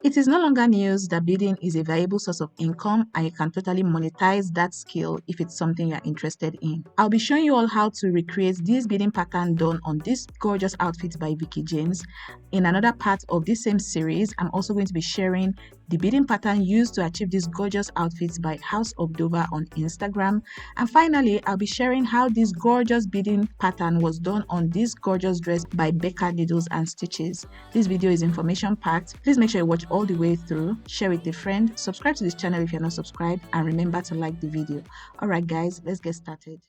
It is no longer news that beading is a viable source of income and you can totally monetize that skill if it's something you're interested in. I'll be showing you all how to recreate this beading pattern done on this gorgeous outfit by Vicky James. In another part of this same series, I'm also going to be sharing the beading pattern used to achieve these gorgeous outfits by House of Dover on Instagram. And finally, I'll be sharing how this gorgeous beading pattern was done on this gorgeous dress by Becca Needles and Stitches. This video is information packed. Please make sure you watch all the way through, share with a friend, subscribe to this channel if you're not subscribed, and remember to like the video. Alright guys, let's get started.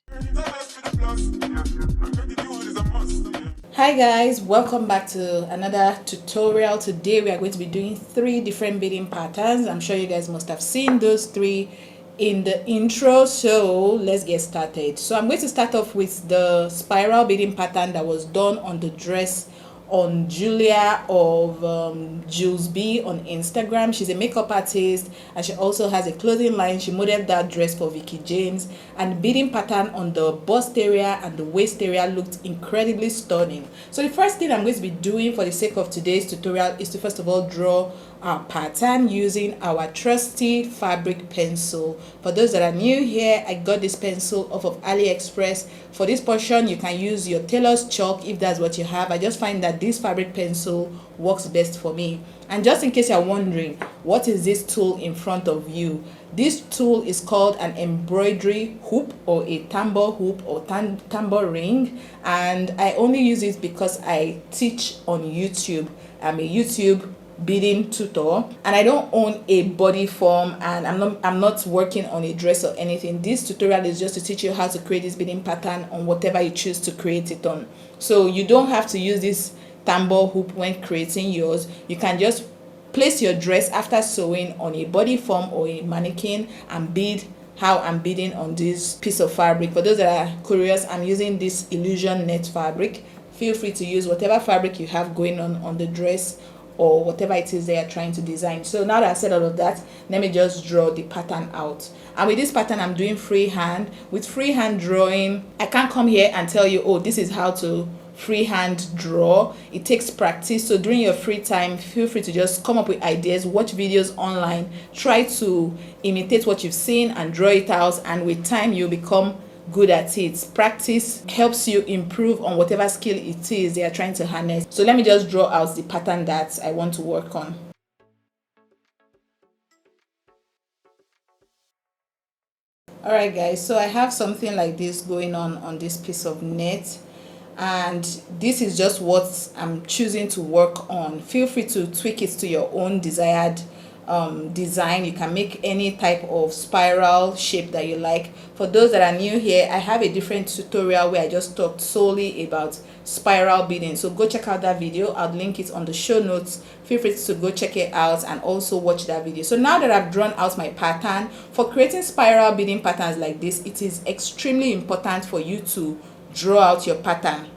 Hi guys, welcome back to another tutorial. Today we are going to be doing 3 different beading patterns. I'm sure you guys must have seen those 3 in the intro, so let's get started. So I'm going to start off with the spiral beading pattern that was done on the dress on Julia of Jules B on Instagram. She's a makeup artist and she also has a clothing line. She modeled that dress for Vicky James, and the beading pattern on the bust area and the waist area looked incredibly stunning. So the first thing I'm going to be doing for the sake of today's tutorial is to first of all draw our pattern using our trusty fabric pencil. For those that are new here, I got this pencil off of AliExpress. For this portion, you can use your tailor's chalk if that's what you have. I just find that this fabric pencil works best for me. And just in case you're wondering, what is this tool in front of you? This tool is called an embroidery hoop or a tambour hoop or tambour ring, and I only use it because I teach on YouTube. I'm a YouTube beading tutor and I don't own a body form, and I'm not working on a dress or anything. This tutorial is just to teach you how to create this beading pattern on whatever you choose to create it on. So you don't have to use this tambour hoop when creating yours. You can just place your dress after sewing on a body form or a mannequin and bead how I'm beading on this piece of fabric. For those that are curious, I'm using this illusion net fabric. Feel free to use whatever fabric you have going on the dress or whatever it is they are trying to design. So now that I said all of that, let me just draw the pattern out. And with this pattern, I'm doing freehand. With freehand drawing, I can't come here and tell you, oh, this is how to freehand draw. It takes practice. So during your free time, feel free to just come up with ideas, watch videos online, try to imitate what you've seen and draw it out, and with time you'll become good at it. Practice helps you improve on whatever skill it is they are trying to harness. So let me just draw out the pattern that I want to work on. Alright guys, so I have something like this going on this piece of net, and this is just what I'm choosing to work on. Feel free to tweak it to your own desired design. You can make any type of spiral shape that you like. For those that are new here, I have a different tutorial where I just talked solely about spiral beading, so go check out that video. I'll link it on the show notes. Feel free to go check it out and also watch that video. So now that I've drawn out my pattern, for creating spiral beading patterns like this, it is extremely important for you to draw out your pattern.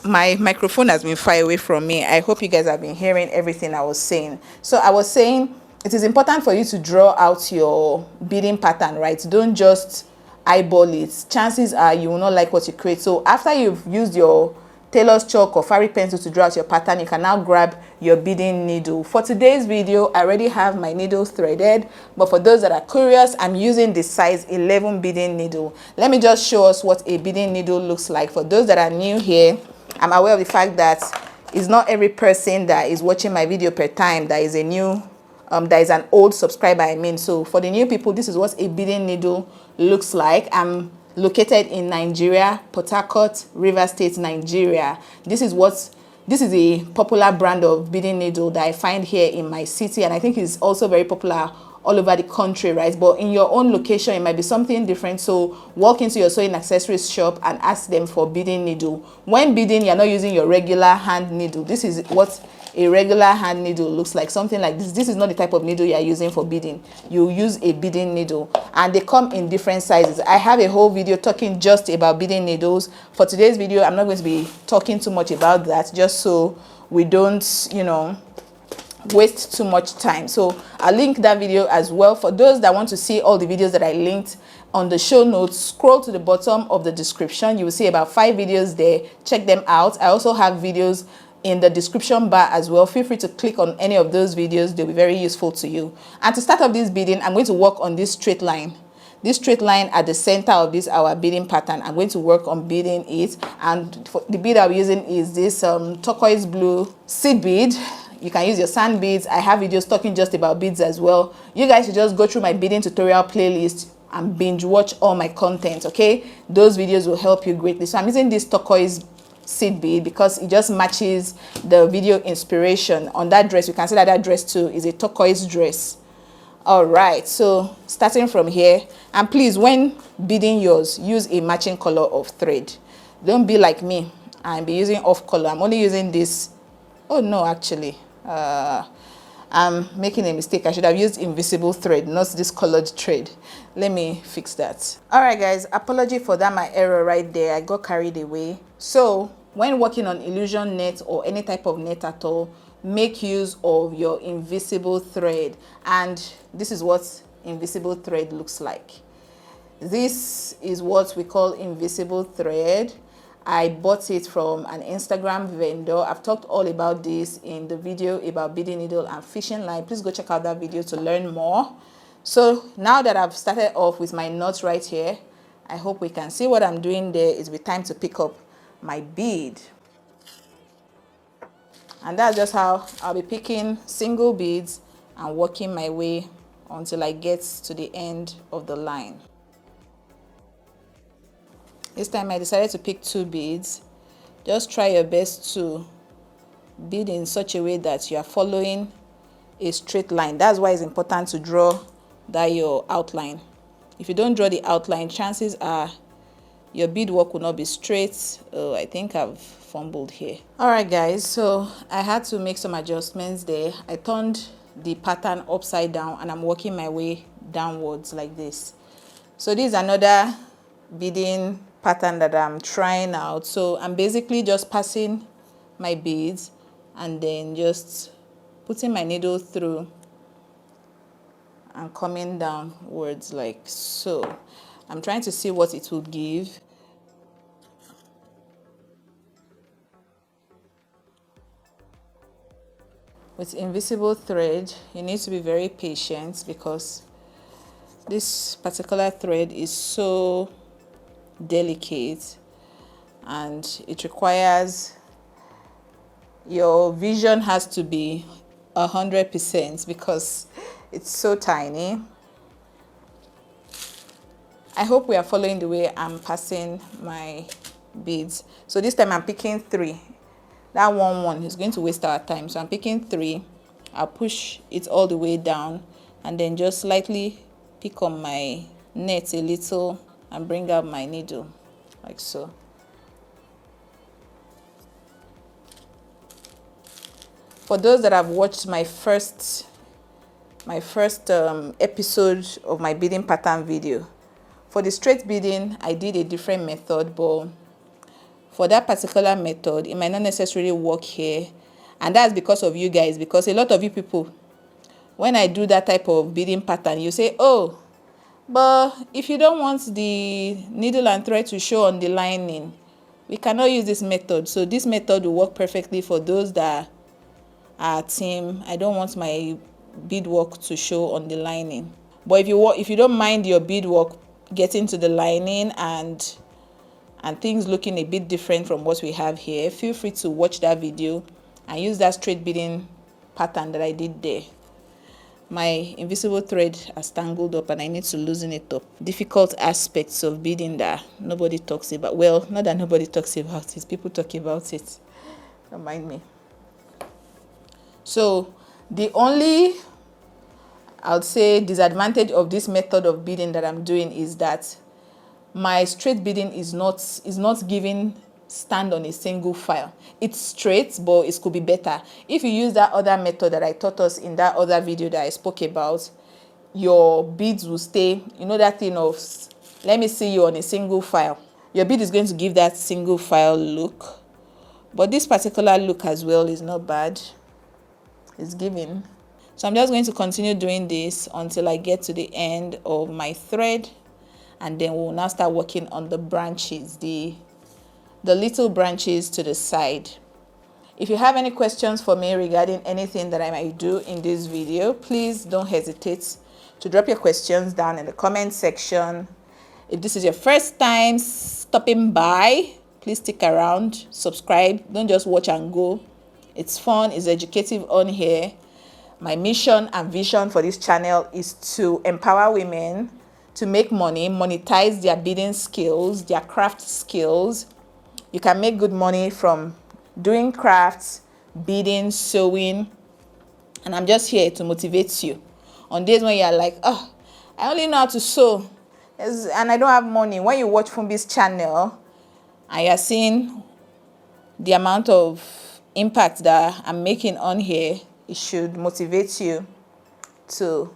My microphone has been far away from me. I hope you guys have been hearing everything I was saying. So I was saying it is important for you to draw out your beading pattern, right? Don't just eyeball it. Chances are you will not like what you create. So after you've used your tailor's chalk or fabric pencil to draw out your pattern, you can now grab your beading needle. For today's video, I already have my needle threaded, but for those that are curious, I'm using the size 11 beading needle. Let me just show us what a beading needle looks like. For those that are new here, I'm aware of the fact that it's not every person that is watching my video per time that is a new that is an old subscriber, I mean. So for the new people, this is what a beading needle looks like. I'm located in Nigeria, Port Harcourt, Rivers State, Nigeria. This is a popular brand of beading needle that I find here in my city, and I think it's also very popular all over the country, right? But in your own location, it might be something different. So walk into your sewing accessories shop and ask them for beading needle. When beading, you're not using your regular hand needle. This is what a regular hand needle looks like, something like this. This is not the type of needle you are using for beading. You use a beading needle, and they come in different sizes. I have a whole video talking just about beading needles. For today's video, I'm not going to be talking too much about that, just so we don't, you know, waste too much time. So I'll link that video as well. For those that want to see all the videos that I linked on the show notes, scroll to the bottom of the description. You will see about 5 videos there. Check them out. I also have videos in the description bar as well. Feel free to click on any of those videos. They'll be very useful to you. And to start off this beading, I'm going to work on this straight line. This straight line at the center of this our beading pattern. I'm going to work on beading it. And for the bead I'm using is this turquoise blue seed bead. You can use your sand beads. I have videos talking just about beads as well. You guys should just go through my beading tutorial playlist and binge watch all my content, okay? Those videos will help you greatly. So I'm using this turquoise seed bead because it just matches the video inspiration on that dress. You can see that that dress too is a turquoise dress. All right, so starting from here, and please, when beading yours, use a matching color of thread. Don't be like me and be using off color. I'm only using this. Oh no, actually I'm making a mistake. I should have used invisible thread, not this colored thread. Let me fix that. All right guys, apology for that, my error right there. I got carried away. So when working on illusion net or any type of net at all, make use of your invisible thread. And this is what invisible thread looks like. This is what we call invisible thread. I bought it from an Instagram vendor. I've talked all about this in the video about beading needle and fishing line. Please go check out that video to learn more. So now that I've started off with my knots right here, I hope we can see what I'm doing there. It's time to pick up my bead. And that's just how I'll be picking single beads and working my way until I get to the end of the line. This time I decided to pick 2 beads. Just try your best to bead in such a way that you are following a straight line. That's why it's important to draw that your outline. If you don't draw the outline, chances are your bead work will not be straight. Oh, I think I've fumbled here. All right guys, so I had to make some adjustments there. I turned the pattern upside down and I'm working my way downwards like this. So this is another beading pattern that I'm trying out. So I'm basically just passing my beads and then just putting my needle through and coming downwards like so. I'm trying to see what it will give. With invisible thread, you need to be very patient because this particular thread is so delicate and it requires your vision has to be 100% because it's so tiny. I hope we are following the way I'm passing my beads. So this time I'm picking 3. That one is going to waste our time, so I'm picking 3. I'll push it all the way down and then just slightly pick on my net a little and bring out my needle like so. For those that have watched my first episode of my beading pattern video, for the straight beading I did a different method, but for that particular method it might not necessarily work here, and that's because of you guys, because a lot of you people, when I do that type of beading pattern, you say, oh, but if you don't want the needle and thread to show on the lining, we cannot use this method. So this method will work perfectly for those that are team, I don't want my beadwork to show on the lining. But if you don't mind your beadwork getting to the lining and things looking a bit different from what we have here, feel free to watch that video and use that straight beading pattern that I did there. My invisible thread has tangled up and I need to loosen it up. Difficult aspects of beading that nobody talks about. Well, not that nobody talks about it, people talk about it. Don't mind me. So the only, I would say, disadvantage of this method of beading that I'm doing is that my straight beading is not giving stand on a single file. It's straight, but it could be better. If you use that other method that I taught us in that other video that I spoke about, your beads will stay, you know that thing of, let me see you on a single file. Your bead is going to give that single file look. But this particular look as well is not bad. It's giving. So I'm just going to continue doing this until I get to the end of my thread, and then we'll now start working on the branches, the little branches to the side. If you have any questions for me regarding anything that I might do in this video, please don't hesitate to drop your questions down in the comment section. If this is your first time stopping by, please stick around, subscribe. Don't just watch and go. It's fun, it's educative on here. My mission and vision for this channel is to empower women to make money, monetize their beading skills, their craft skills. You can make good money from doing crafts, beading, sewing, and I'm just here to motivate you. On days when you're like, oh, I only know how to sew and I don't have money. When you watch Funmibi's channel and you're seeing the amount of impact that I'm making on here, it should motivate you to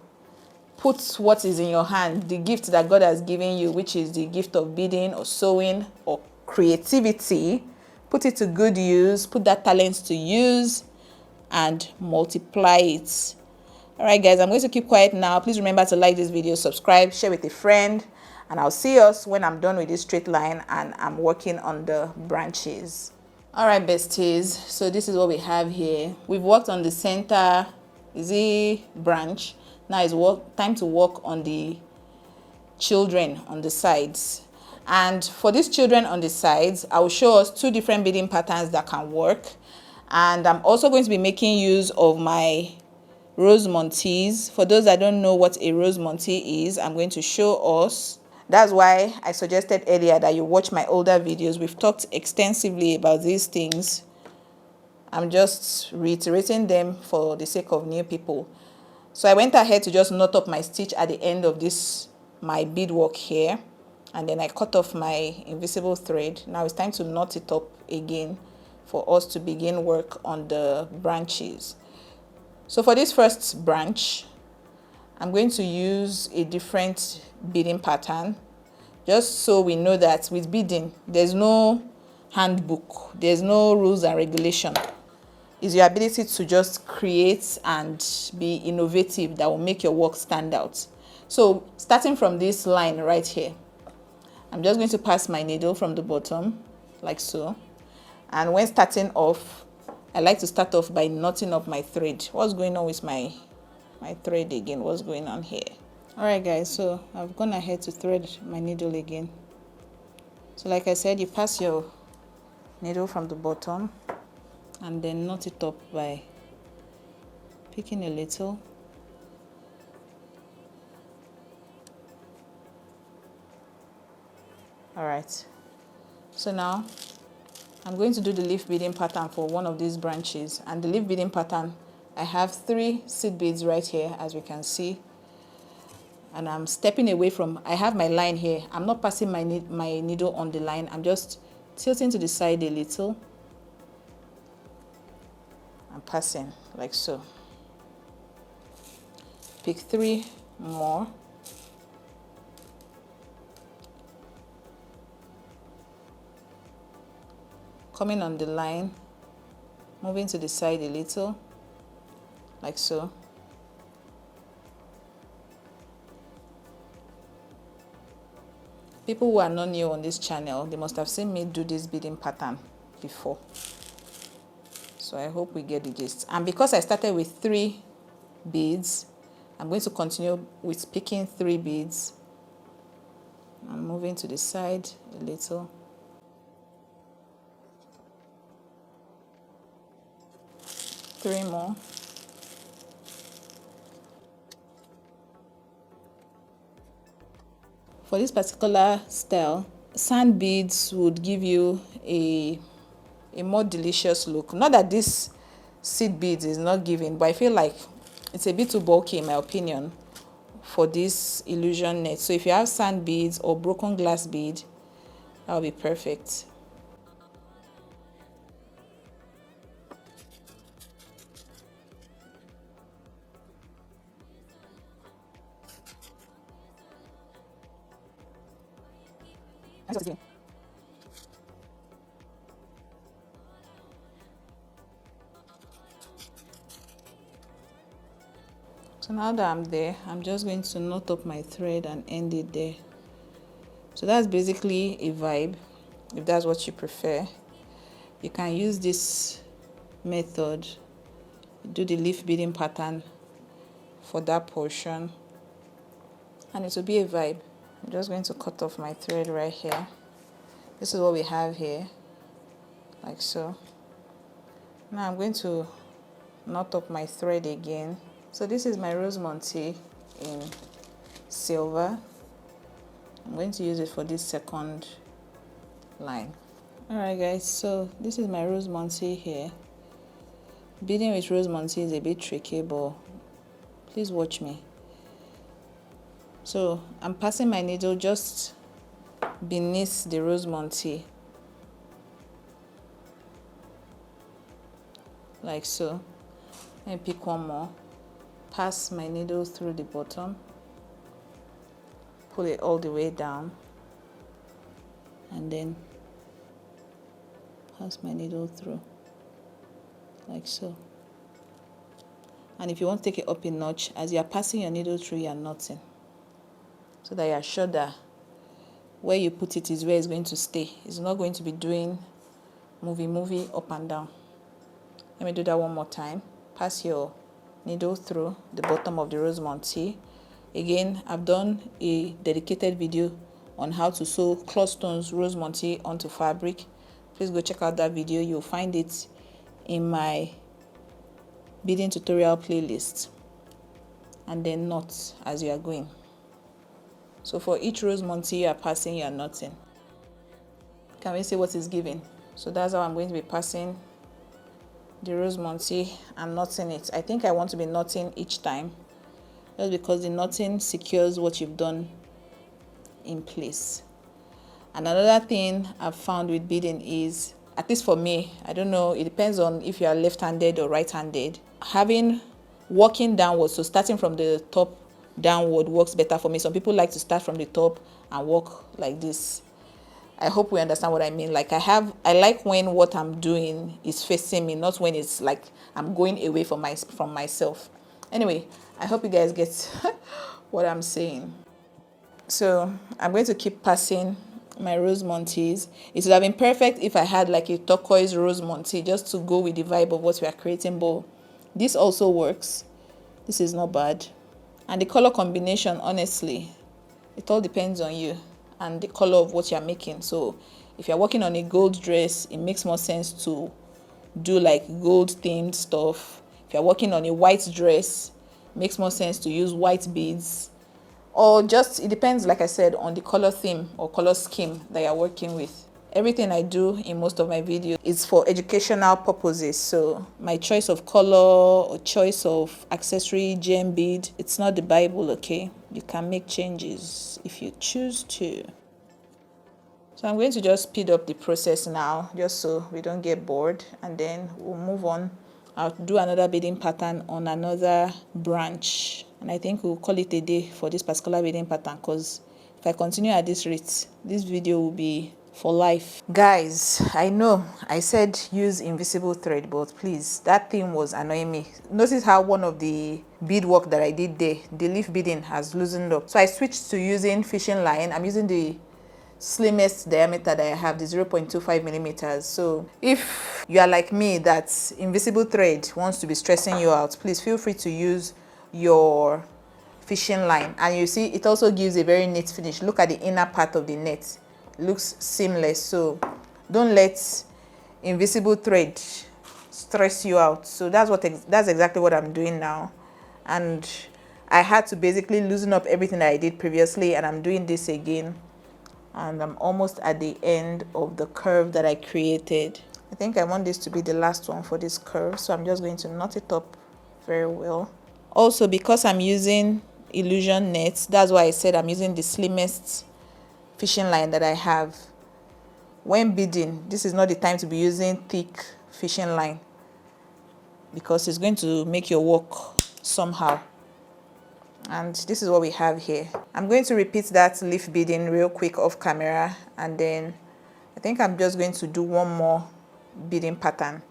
put what is in your hand, the gift that God has given you, which is the gift of beading or sewing or creativity. Put it to good use, put that talent to use and multiply it. All right, guys, I'm going to keep quiet now. Please remember to like this video, subscribe, share with a friend, and I'll see us when I'm done with this straight line and I'm working on the branches. All right, besties, so this is what we have here. We've worked on the center branch. Now it's time to work on the children on the sides. And for these children on the sides, I will show us two different beading patterns that can work. And I'm also going to be making use of my rosemontes. For those that don't know what a rosemonte is, I'm going to show us. That's why I suggested earlier that you watch my older videos. We've talked extensively about these things. I'm just reiterating them for the sake of new people. So I went ahead to just knot up my stitch at the end of this, my beadwork here. And then I cut off my invisible thread. Now it's time to knot it up again for us to begin work on the branches. So for this first branch, I'm going to use a different beading pattern, just so we know that with beading, there's no handbook, there's no rules and regulation. It's your ability to just create and be innovative that will make your work stand out. So starting from this line right here, I'm just going to pass my needle from the bottom, like so. And when starting off, I like to start off by knotting up my thread. What's going on with my thread again? What's going on here? All right, guys, so I've gone ahead to thread my needle again. So like I said, you pass your needle from the bottom and then knot it up by picking a little. All right, so now I'm going to do the leaf beading pattern for one of these branches. And the leaf beading pattern, I have 3 seed beads right here, as we can see. And I'm stepping away from, I have my line here. I'm not passing my needle on the line. I'm just tilting to the side a little. I'm passing like so. Pick 3 more. Coming on the line, moving to the side a little, like so. People who are not new on this channel, they must have seen me do this beading pattern before. So I hope we get the gist. And because I started with 3 beads, I'm going to continue with picking 3 beads. I'm moving to the side a little. 3 more. For this particular style, sand beads would give you a more delicious look. Not that this seed beads is not giving, but I feel like it's a bit too bulky in my opinion for this illusion net. So if you have sand beads or broken glass bead, that would be perfect. So now that I'm there, I'm just going to knot up my thread and end it there. So that's basically a vibe, if that's what you prefer. You can use this method, do the leaf beading pattern for that portion, and it will be a vibe. I'm just going to cut off my thread right here. This is what we have here, like so. Now I'm going to knot up my thread again. So this is my rosemonte in silver. I'm going to use it for this second line. Alright guys, so this is my rosemonte here. Beading with rosemonte is a bit tricky, but please watch me. So I'm passing my needle just beneath the rosemonte, like so. And pick one more, pass my needle through the bottom, pull it all the way down, and then pass my needle through, like so. And if you want to take it up a notch, as you are passing your needle through, you are knotting, so that you are sure that where you put it is where it's going to stay. It's not going to be doing movie up and down. Let me do that one more time. Pass your needle through the bottom of the rosemonte. Again, I've done a dedicated video on how to sew cloth stones rosemonte onto fabric. Please go check out that video. You'll find it in my beading tutorial playlist. And then knot as you are going. So for each rosemonte you are passing, you are knotting. Can we see what is given? So that's how I'm going to be passing the rosemonte and knotting it. I think I want to be knotting each time, just because the knotting secures what you've done in place. And another thing I've found with beading is, at least for me, I don't know, it depends on if you are left-handed or right-handed, working downwards, so starting from the top downward works better for me. Some people like to start from the top and work like this. I hope we understand what I mean. Like I like when what I'm doing is facing me, not when it's like I'm going away from myself. Anyway, I hope you guys get what I'm saying. So I'm going to keep passing my rosemontes. It would have been perfect if I had like a turquoise rosemonte just to go with the vibe of what we are creating, but this also works. This is not bad. And the color combination, honestly, it all depends on you and the color of what you're making. So if you're working on a gold dress, it makes more sense to do like gold themed stuff. If you're working on a white dress, it makes more sense to use white beads. Or just, it depends, like I said, on the color theme or color scheme that you're working with. Everything I do in most of my videos is for educational purposes. So my choice of color or choice of accessory, gem bead, it's not the Bible, okay? You can make changes if you choose to. So I'm going to just speed up the process now, just so we don't get bored, and then we'll move on. I'll do another beading pattern on another branch, and I think we'll call it a day for this particular beading pattern, because if I continue at this rate, this video will be for life. Guys, I know I said use invisible thread, but please, that thing was annoying me. Notice how one of the beadwork that I did there, the leaf beading, has loosened up. So I switched to using fishing line. I'm using the slimmest diameter that I have, the 0.25 millimeters. So if you are like me, that invisible thread wants to be stressing you out, please feel free to use your fishing line. And you see, it also gives a very neat finish. Look at the inner part of the net. It looks seamless. So don't let invisible thread stress you out. So that's exactly what I'm doing now. And I had to basically loosen up everything that I did previously, and I'm doing this again. And I'm almost at the end of the curve that I created. I think I want this to be the last one for this curve, so I'm just going to knot it up very well. Also, because I'm using illusion nets, that's why I said I'm using the slimmest fishing line that I have. When beading, this is not the time to be using thick fishing line, because it's going to make your work somehow. And this is what we have here. I'm going to repeat that leaf beading real quick off camera, and then I think I'm just going to do one more beading pattern,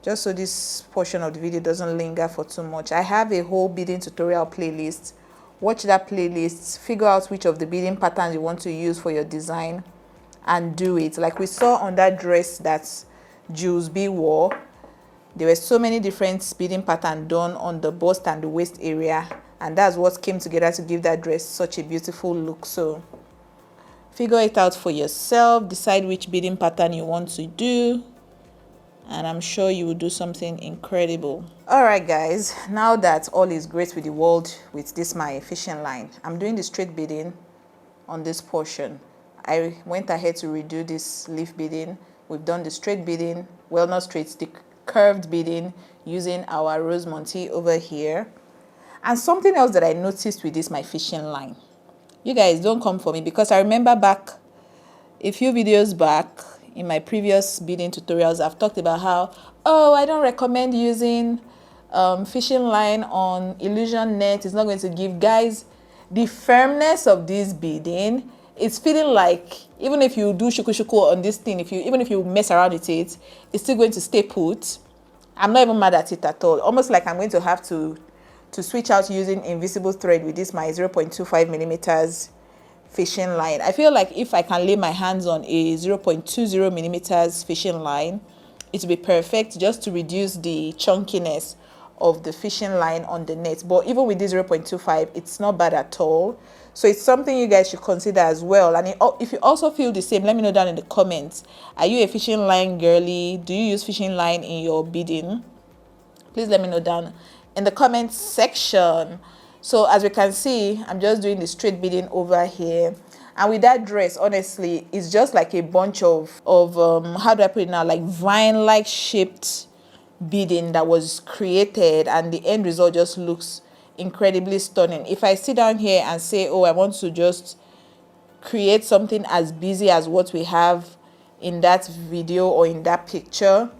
just so this portion of the video doesn't linger for too much. I have a whole beading tutorial playlist. Watch that playlist, figure out which of the beading patterns you want to use for your design, and do it. Like we saw on that dress that Jules B wore, There were so many different beading patterns done on the bust and the waist area, and that's what came together to give that dress such a beautiful look. So figure it out for yourself, decide which beading pattern you want to do, and I'm sure you will do something incredible. All right guys, now that all is great with the world with this my fishing line, I'm doing the straight beading on this portion. I went ahead to redo this leaf beading. We've done the straight beading, well, not straight, the curved beading using our rosemontes over here. And something else that I noticed with this my fishing line, you guys don't come for me, because I remember back a few videos back in my previous beading tutorials, I've talked about how, oh, I don't recommend using fishing line on illusion net. It's not going to give. Guys, the firmness of this beading, it's feeling like even if you do shuku shuku on this thing, even if you mess around with it, it's still going to stay put. I'm not even mad at it at all. Almost like I'm going to have to switch out using invisible thread with this my 0.25 millimeters fishing line. I feel like if I can lay my hands on a 0.20 millimeters fishing line, it will be perfect, just to reduce the chunkiness of the fishing line on the net. But even with this 0.25, it's not bad at all. So it's something you guys should consider as well. And if you also feel the same, let me know down in the comments. Are you a fishing line girly? Do you use fishing line in your beading? Please let me know down in the comments section. So as we can see, I'm just doing the straight beading over here. And with that dress, honestly, it's just like a bunch of how do I put it now, like vine-like shaped beading that was created, and the end result just looks incredibly stunning. If I sit down here and say, oh, I want to just create something as busy as what we have in that video or in that picture,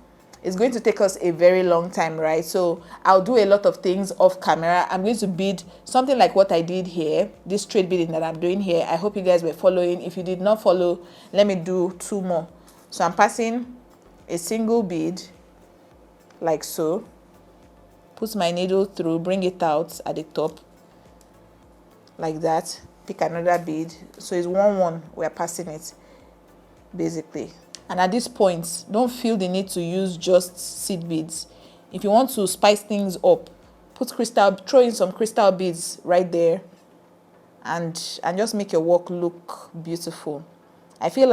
it's going to take us a very long time, right? So I'll do a lot of things off camera. I'm going to bead something like what I did here, this straight beading that I'm doing here. I hope you guys were following. If you did not follow, let me do two more. So I'm passing a single bead like so, put my needle through, bring it out at the top like that, pick another bead. So it's 1-1, we're passing it basically. And at this point, don't feel the need to use just seed beads. If you want to spice things up, throw in some crystal beads right there, and just make your work look beautiful. I know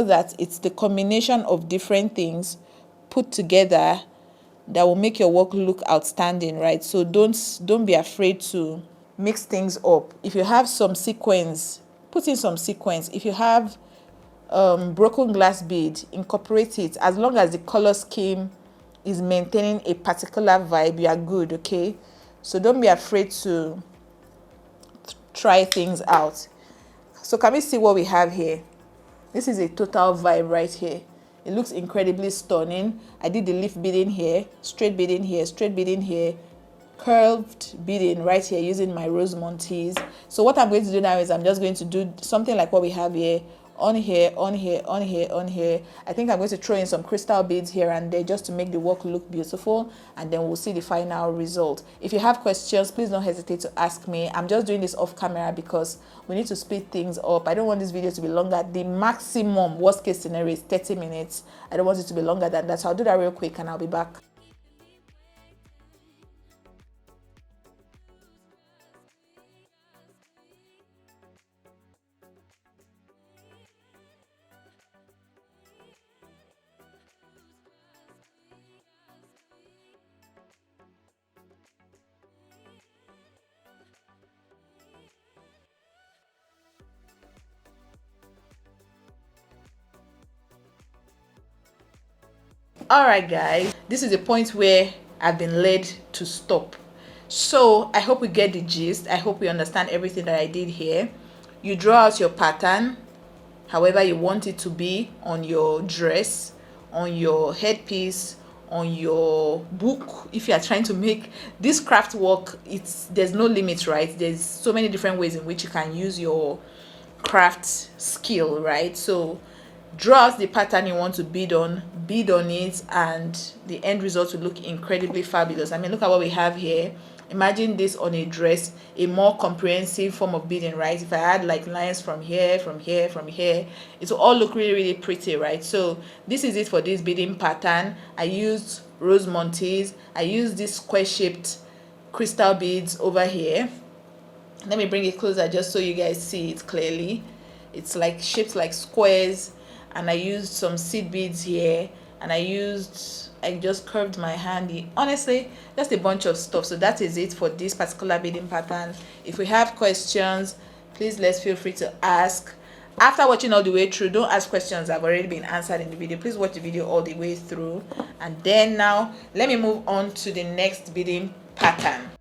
that it's the combination of different things put together that will make your work look outstanding, right? So don't be afraid to mix things up. If you have some sequins, put in some sequins. If you have broken glass bead, incorporate it. As long as the color scheme is maintaining a particular vibe, you are good, okay? So don't be afraid to try things out. So can we see what we have here? This is a total vibe right here. It looks incredibly stunning. I did the leaf beading here, straight beading here, straight beading here, curved beading right here using my rosemontes. So what I'm going to do now is I'm just going to do something like what we have here, on here, on here, on here, on here. I think I'm going to throw in some crystal beads here and there just to make the work look beautiful, and then we'll see the final result. If you have questions, please don't hesitate to ask me. I'm just doing this off camera because we need to speed things up. I don't want this video to be longer. The maximum worst case scenario is 30 minutes. I don't want it to be longer than that. So I'll do that real quick and I'll be back. Alright guys, this is the point where I've been led to stop. So I hope we get the gist. I hope we understand everything that I did here. You draw out your pattern however you want it to be on your dress, on your headpiece, on your book. If you are trying to make this craft work, there's no limit, right? There's so many different ways in which you can use your craft skill, right? So draw out the pattern you want to bead on it, and the end result will look incredibly fabulous. I mean, look at what we have here. imagine this on a dress, a more comprehensive form of beading, right? If I had like lines from here, from here, from here, it will all look really, really pretty, right? So this is it for this beading pattern. I used rosemontes. I used this square shaped crystal beads over here. Let me bring it closer just so you guys see it clearly. It's like shaped like squares, and I used some seed beads here, and I just curved my hand. Honestly, just a bunch of stuff. So that is it for this particular beading pattern. If we have questions, please let's feel free to ask. After watching all the way through, don't ask questions that have already been answered in the video. Please watch the video all the way through. And then now let me move on to the next beading pattern.